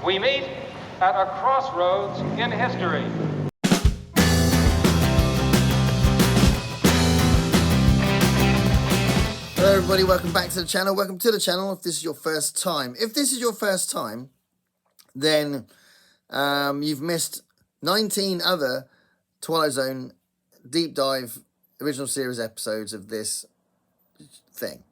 We meet at a crossroads in history. Hello everybody, welcome back to the channel. Welcome to the channel if this is your first time. If this is your first time, then you've missed 19 other Twilight Zone deep dive original series episodes of this thing.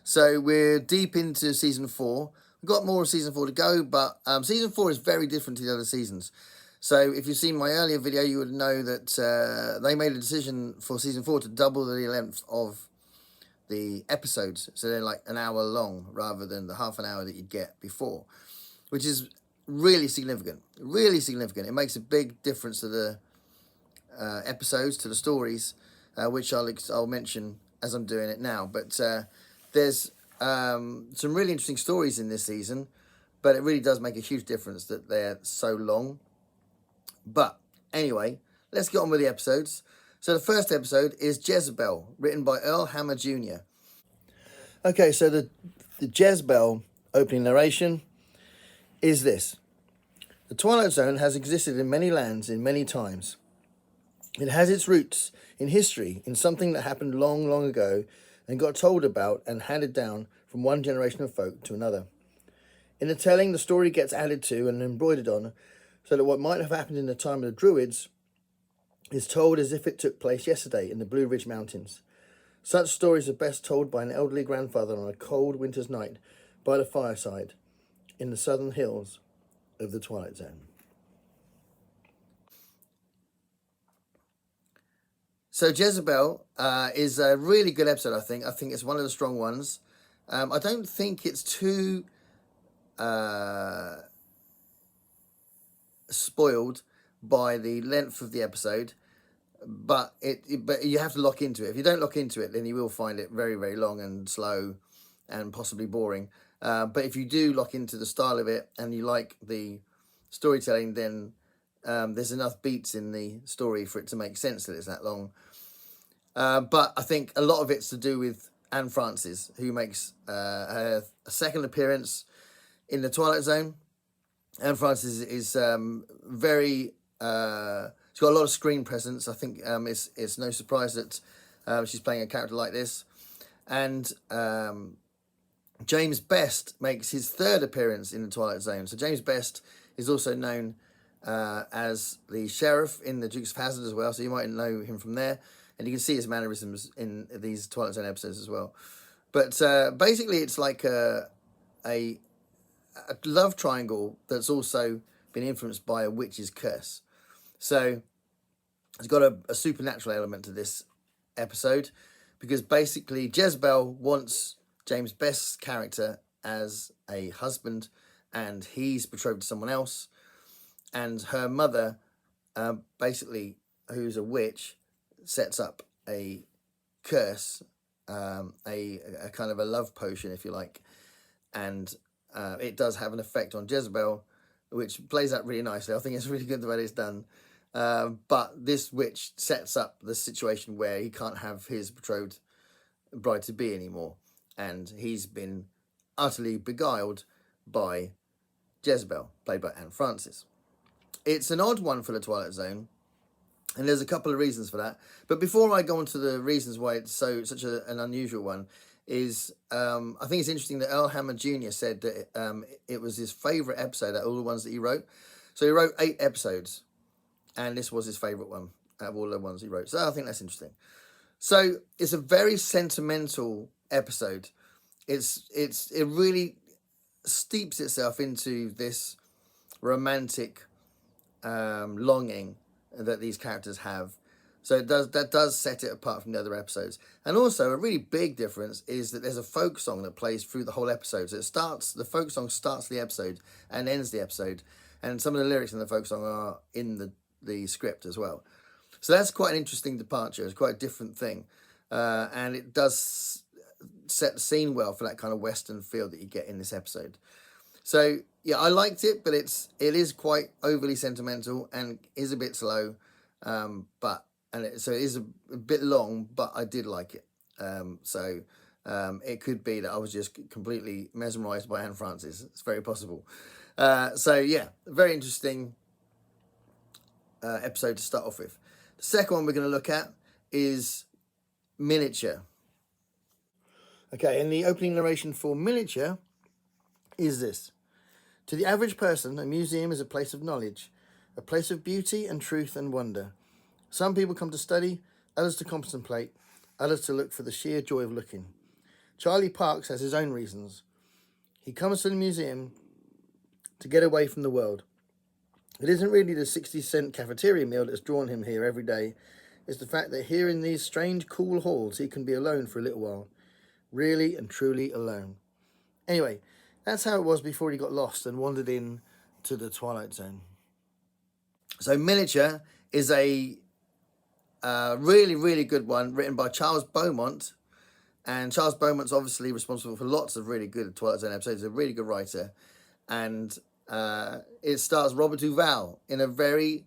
So we're deep into season 4. We've got more of season 4 to go, but season 4 is very different to the other seasons. So if you've seen my earlier video, you would know that they made a decision for season 4 to double the length of the episodes, so they're like an hour long rather than the half an hour that you'd get before, which is really significant. It makes a big difference to the episodes, to the stories, which I'll mention as I'm doing it now. But there's some really interesting stories in this season, but it really does make a huge difference that they're so long. But anyway, let's get on with the episodes. So the first episode is Jezebel, written by Earl Hammer Jr. Okay, so the Jezebel opening narration is this. The Twilight Zone has existed in many lands in many times. It has its roots in history, in something that happened long, long ago and got told about and handed down from one generation of folk to another. In the telling, the story gets added to and embroidered on so that what might have happened in the time of the Druids is told as if it took place yesterday in the Blue Ridge Mountains. Such stories are best told by an elderly grandfather on a cold winter's night by the fireside in the southern hills of the Twilight Zone. So Jezebel is a really good episode, I think. I think it's one of the strong ones. I don't think it's too spoiled by the length of the episode. But you have to lock into it. If you don't lock into it, then you will find it very, very long and slow and possibly boring. But if you do lock into the style of it and you like the storytelling, then there's enough beats in the story for it to make sense that it's that long. But I think a lot of it's to do with Anne Francis, who makes a second appearance in the Twilight Zone. Anne Francis is very... she's got a lot of screen presence. I think it's no surprise that she's playing a character like this. And James Best makes his third appearance in the Twilight Zone. So James Best is also known as the sheriff in the Dukes of Hazzard as well. So you might know him from there. And you can see his mannerisms in these Twilight Zone episodes as well. But basically it's like a love triangle that's also been influenced by a witch's curse. So it's got a supernatural element to this episode because basically Jezebel wants James Best's character as a husband and he's betrothed to someone else. And her mother, basically, who's a witch, sets up a curse, a kind of a love potion, if you like. And it does have an effect on Jezebel, which plays out really nicely. I think it's really good the way it's done. But this witch sets up the situation where he can't have his betrothed bride-to-be anymore. And he's been utterly beguiled by Jezebel, played by Anne Francis. It's an odd one for the Twilight Zone, and there's a couple of reasons for that. But before I go on to the reasons why it's such an unusual one, is I think it's interesting that Earl Hammer Jr. said that it was his favourite episode out of all the ones that he wrote. So he wrote 8 episodes. And this was his favourite one out of all the ones he wrote. So I think that's interesting. So it's a very sentimental episode. It really steeps itself into this romantic longing that these characters have. So that does set it apart from the other episodes. And also a really big difference is that there's a folk song that plays through the whole episode. So the folk song starts the episode and ends the episode. And some of the lyrics in the folk song are in the script as well. So that's quite an interesting departure. It's quite a different thing. And it does set the scene well for that kind of Western feel that you get in this episode. So yeah, I liked it, but it is quite overly sentimental and is a bit slow. So it is a bit long, but I did like it. So It could be that I was just completely mesmerised by Anne Francis. It's very possible. So yeah, very interesting episode to start off with. The second one we're going to look at is Miniature. Okay, and the opening narration for Miniature is this. To the average person, a museum is a place of knowledge, a place of beauty and truth and wonder. Some people come to study, others to contemplate, others to look for the sheer joy of looking. Charlie Parks has his own reasons. He comes to the museum to get away from the world. It isn't really the 60-cent cafeteria meal that's drawn him here every day. It's the fact that here in these strange, cool halls, he can be alone for a little while. Really and truly alone. Anyway, that's how it was before he got lost and wandered in to the Twilight Zone. So Miniature is a really, really good one written by Charles Beaumont. And Charles Beaumont's obviously responsible for lots of really good Twilight Zone episodes. He's a really good writer. And it stars Robert Duvall in a very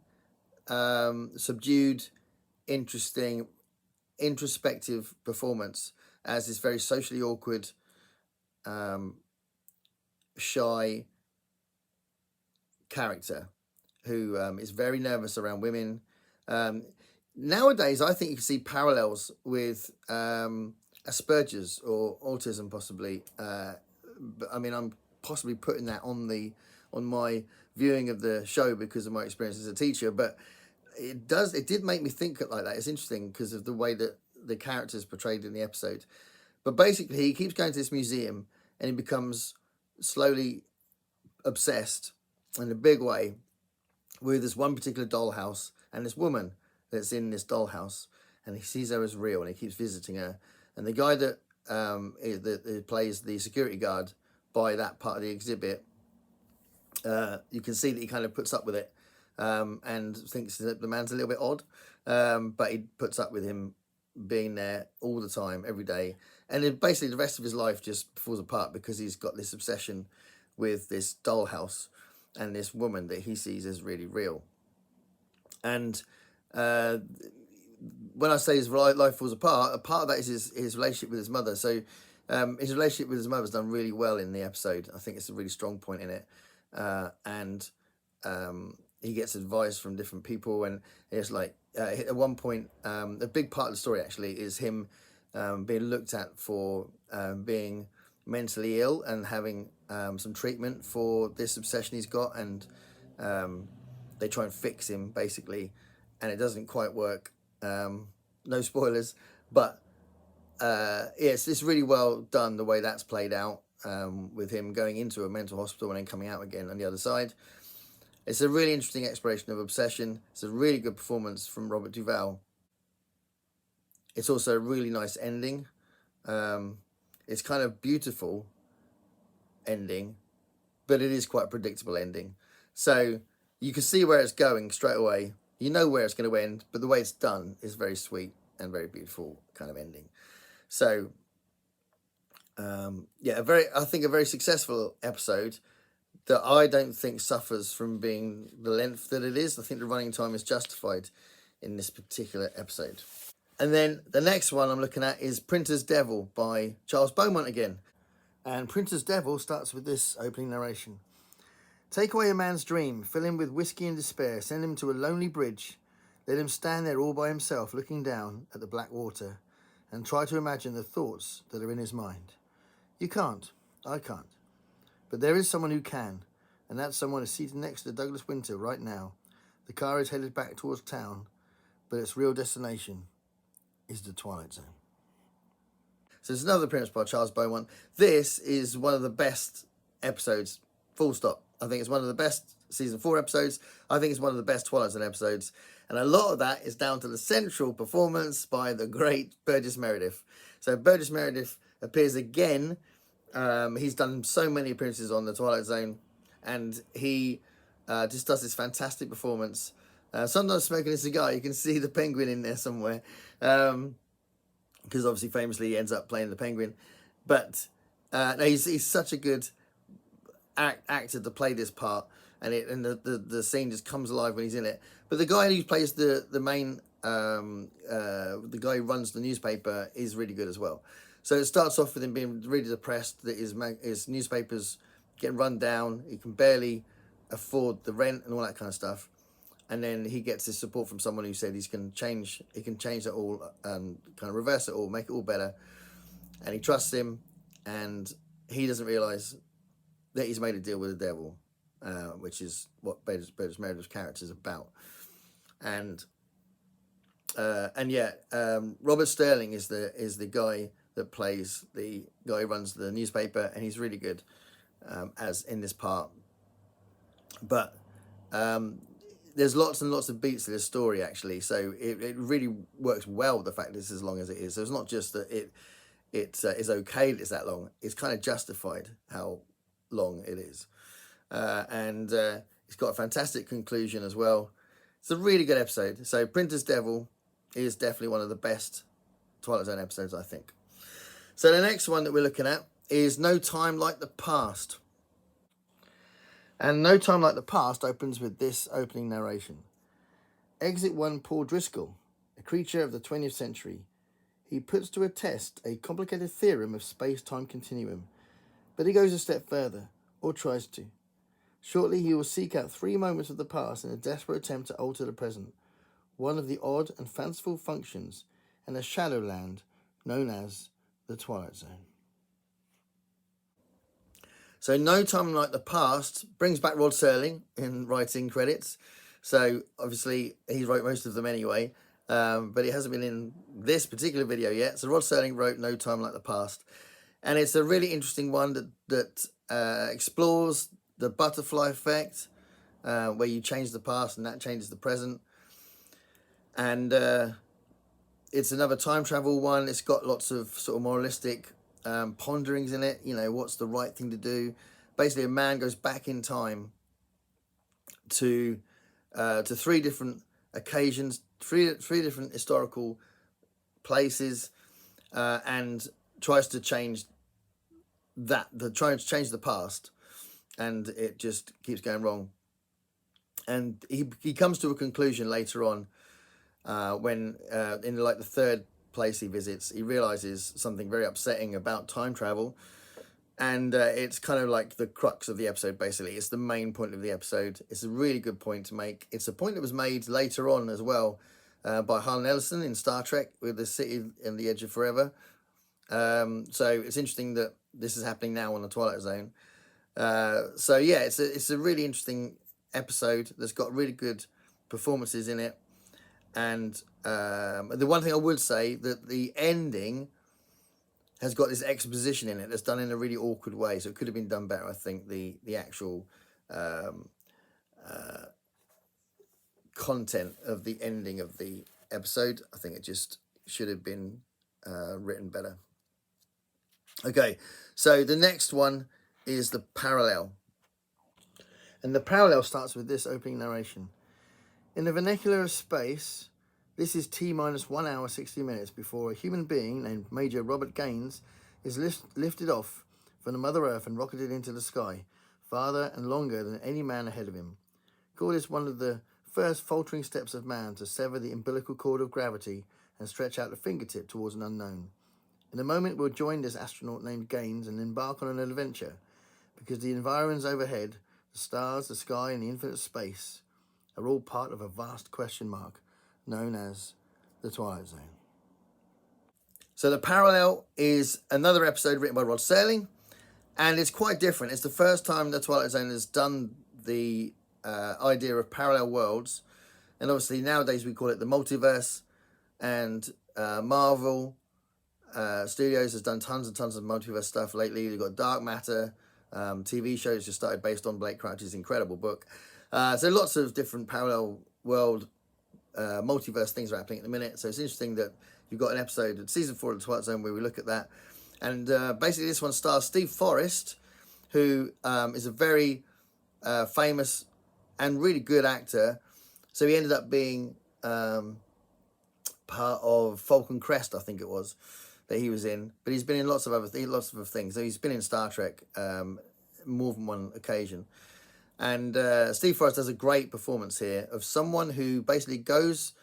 subdued, interesting, introspective performance as this very socially awkward, shy character who is very nervous around women. Nowadays, I think you can see parallels with Asperger's or autism, possibly. But I mean, I'm possibly putting that on my viewing of the show because of my experience as a teacher. But it did make me think like that. It's interesting because of the way that the character's portrayed in the episode. But basically, he keeps going to this museum and he becomes slowly obsessed in a big way with this one particular dollhouse and this woman that's in this dollhouse, and he sees her as real and he keeps visiting her. And the guy that plays the security guard by that part of the exhibit, you can see that he kind of puts up with it and thinks that the man's a little bit odd, but he puts up with him being there all the time, every day. And then basically the rest of his life just falls apart because he's got this obsession with this dollhouse and this woman that he sees as really real. And when I say his life falls apart, a part of that is his relationship with his mother. So his relationship with his mother is done really well in the episode. I think it's a really strong point in it. And he gets advice from different people, and it's like at one point, a big part of the story actually is him being looked at for being mentally ill and having some treatment for this obsession he's got, and they try and fix him basically, and it doesn't quite work. No spoilers, but yes, it's really well done the way that's played out, with him going into a mental hospital and then coming out again on the other side. It's a really interesting exploration of obsession. It's a really good performance from Robert Duvall. It's also a really nice ending. It's kind of beautiful ending, but it is quite a predictable ending. So you can see where it's going straight away. You know where it's going to end, but the way it's done is very sweet and very beautiful kind of ending. So yeah, I think a very successful episode that I don't think suffers from being the length that it is. I think the running time is justified in this particular episode. And then the next one I'm looking at is Printer's Devil by Charles Beaumont again. And Printer's Devil starts with this opening narration. Take away a man's dream, fill him with whiskey and despair, send him to a lonely bridge, let him stand there all by himself looking down at the black water and try to imagine the thoughts that are in his mind. You can't, I can't. But there is someone who can, and that someone is seated next to Douglas Winter right now. The car is headed back towards town, but its real destination is the Twilight Zone. So it's another appearance by Charles Beaumont. This is one of the best episodes, full stop. I think it's one of the best season 4 episodes. I think it's one of the best Twilight Zone episodes. And a lot of that is down to the central performance by the great Burgess Meredith. So Burgess Meredith appears again. He's done so many appearances on the Twilight Zone, and he just does this fantastic performance. Sometimes smoking a cigar. You can see the penguin in there somewhere, because obviously famously he ends up playing the penguin. But no, he's such a good actor to play this part, and the scene just comes alive when he's in it. But the guy who plays the main the guy who runs the newspaper is really good as well. So it starts off with him being really depressed that his newspaper's getting run down. He can barely afford the rent and all that kind of stuff. And then he gets his support from someone who said he can change it all and kind of reverse it all, make it all better. And he trusts him, and he doesn't realise that he's made a deal with the devil, which is what Bader's Meredith's character is about. And Robert Serling is the guy that plays the guy who runs the newspaper, and he's really good as in this part. But there's lots and lots of beats to this story, actually, so it really works well, the fact that it's as long as it is. So it's not just that it is okay that it's that long, it's kind of justified how long it is. And it's got a fantastic conclusion as well. It's a really good episode. So Printer's Devil is definitely one of the best Twilight Zone episodes, I think. So the next one that we're looking at is No Time Like the Past. And No Time Like the Past opens with this opening narration. Exit 1, Paul Driscoll, a creature of the 20th century. He puts to a test a complicated theorem of space-time continuum, but he goes a step further, or tries to. Shortly he will seek out 3 moments of the past in a desperate attempt to alter the present, one of the odd and fanciful functions in a shadow land known as the Twilight Zone. So No Time Like the Past brings back Rod Serling in writing credits. So obviously he wrote most of them anyway, but he hasn't been in this particular video yet. So Rod Serling wrote No Time Like the Past, and it's a really interesting one that explores the butterfly effect, where you change the past and that changes the present. And it's another time travel one. It's got lots of sort of moralistic ponderings in it. You know, what's the right thing to do? Basically, a man goes back in time to 3 different occasions, three different historical places, and tries to change trying to change the past, and it just keeps going wrong. And he comes to a conclusion later on, when in like the 3rd place he visits, he realizes something very upsetting about time travel, and it's kind of like the crux of the episode. Basically, it's the main point of the episode. It's a really good point to make. It's a point that was made later on as well by Harlan Ellison in Star Trek with the city and the edge of forever. So it's interesting that this is happening now on the Twilight Zone. So yeah, it's a really interesting episode that's got really good performances in it. And the one thing I would say, that the ending has got this exposition in it that's done in a really awkward way, so it could have been done better. I think the actual content of the ending of the episode, I think it just should have been written better. Okay, so the next one is The Parallel. And The Parallel starts with this opening narration. In the vernacular of space, this is T-1 hour 60 minutes before a human being named Major Robert Gaines is lifted off from the Mother Earth and rocketed into the sky, farther and longer than any man ahead of him. Call this one of the first faltering steps of man to sever the umbilical cord of gravity and stretch out the fingertip towards an unknown. In a moment we'll join this astronaut named Gaines and embark on an adventure, because the environs overhead, the stars, the sky, and the infinite space are all part of a vast question mark known as the Twilight Zone. So The Parallel is another episode written by Rod Serling, and it's quite different. It's the first time the Twilight Zone has done the idea of parallel worlds, and obviously nowadays we call it the multiverse, and Marvel Studios has done tons and tons of multiverse stuff lately. We've got Dark Matter, TV shows just started based on Blake Crouch's incredible book. So lots of different parallel world multiverse things are happening at the minute. So it's interesting that you've got an episode of season 4 of the Twilight Zone where we look at that. And basically this one stars Steve Forrest, who is a very famous and really good actor. So he ended up being part of Falcon Crest, I think it was, that he was in. But he's been in lots of other things. So he's been in Star Trek more than one occasion. And Steve Forrest does a great performance here of someone who basically goes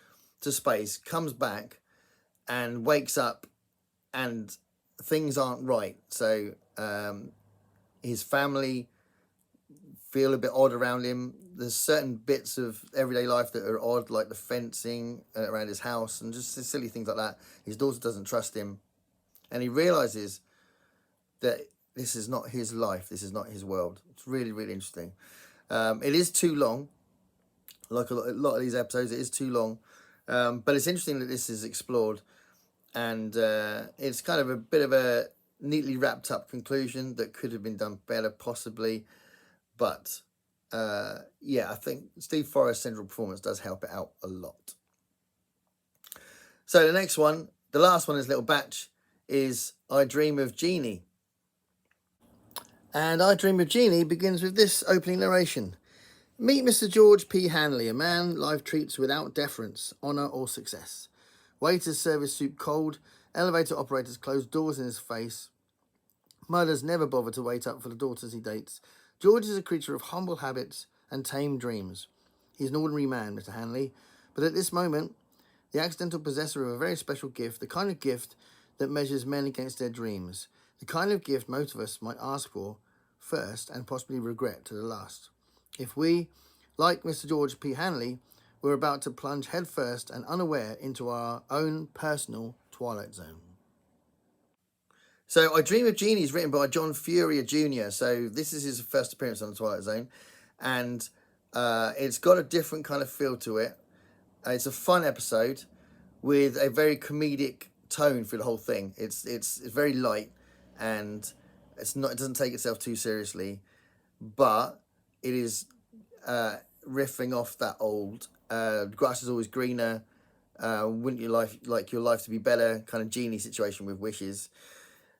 to space, comes back, and wakes up, and things aren't right. So his family feel a bit odd around him. There's certain bits of everyday life that are odd, like the fencing around his house and just silly things like that. His daughter doesn't trust him, and he realizes that this is not his life. This is not his world. It's really, really interesting. It is too long. Like a lot of these episodes, it is too long. But it's interesting that this is explored, and it's kind of a bit of a neatly wrapped up conclusion that could have been done better, possibly. But yeah, I think Steve Forrest's central performance does help it out a lot. So the next one, the last one in this little batch, is I Dream of Jeanie. And I Dream of Jeanie begins with this opening narration. Meet Mr. George P. Hanley, a man life treats without deference, honour or success. Waiters serve his soup cold, elevator operators close doors in his face. Mothers never bother to wait up for the daughters he dates. George is a creature of humble habits and tame dreams. He's an ordinary man, Mr. Hanley, but at this moment, the accidental possessor of a very special gift, the kind of gift that measures men against their dreams, the kind of gift most of us might ask for first and possibly regret to the last. If we, like Mr. George P. Hanley, were about to plunge headfirst and unaware into our own personal Twilight Zone. So I Dream of Jeanie is written by John Furia Jr. So this is his first appearance on the Twilight Zone. And it's got a different kind of feel to it. It's a fun episode with a very comedic tone through the whole thing. It's very light, and it doesn't take itself too seriously. But it is riffing off that old grass is always greener, wouldn't you like your life to be better kind of genie situation with wishes.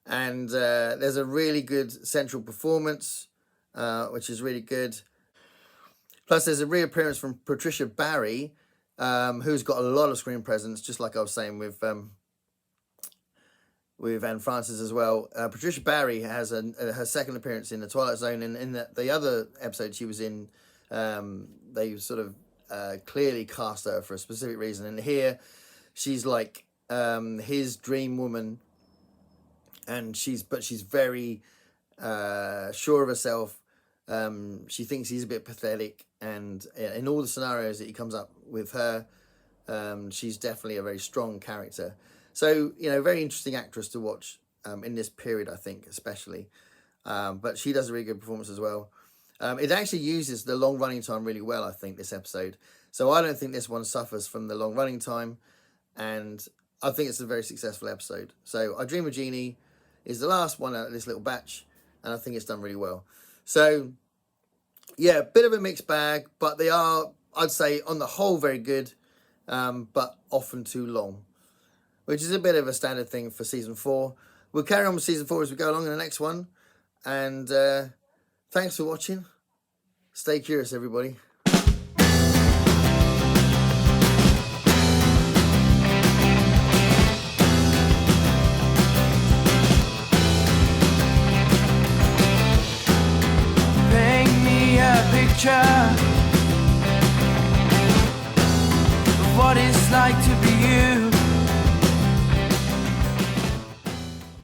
And there's a really good central performance, which is really good. Plus, there's a reappearance from Patricia Barry, who's got a lot of screen presence, just like I was saying with Anne Francis as well. Patricia Barry has her second appearance in the Twilight Zone, and in the other episode she was in, they sort of clearly cast her for a specific reason. And here, she's like his dream woman. And she's very sure of herself. She thinks he's a bit pathetic, and in all the scenarios that he comes up with her, she's definitely a very strong character. So, very interesting actress to watch in this period, I think, especially. But she does a really good performance as well. It actually uses the long running time really well, I think, this episode. So I don't think this one suffers from the long running time, and I think it's a very successful episode. So I Dream of Jeanie is the last one out of this little batch, and I think it's done really well. So, yeah, a bit of a mixed bag, but they are, I'd say, on the whole, very good, but often too long, which is a bit of a standard thing for Season 4. We'll carry on with Season 4 as we go along in the next one, and thanks for watching. Stay curious, everybody. Of what it's like to be you.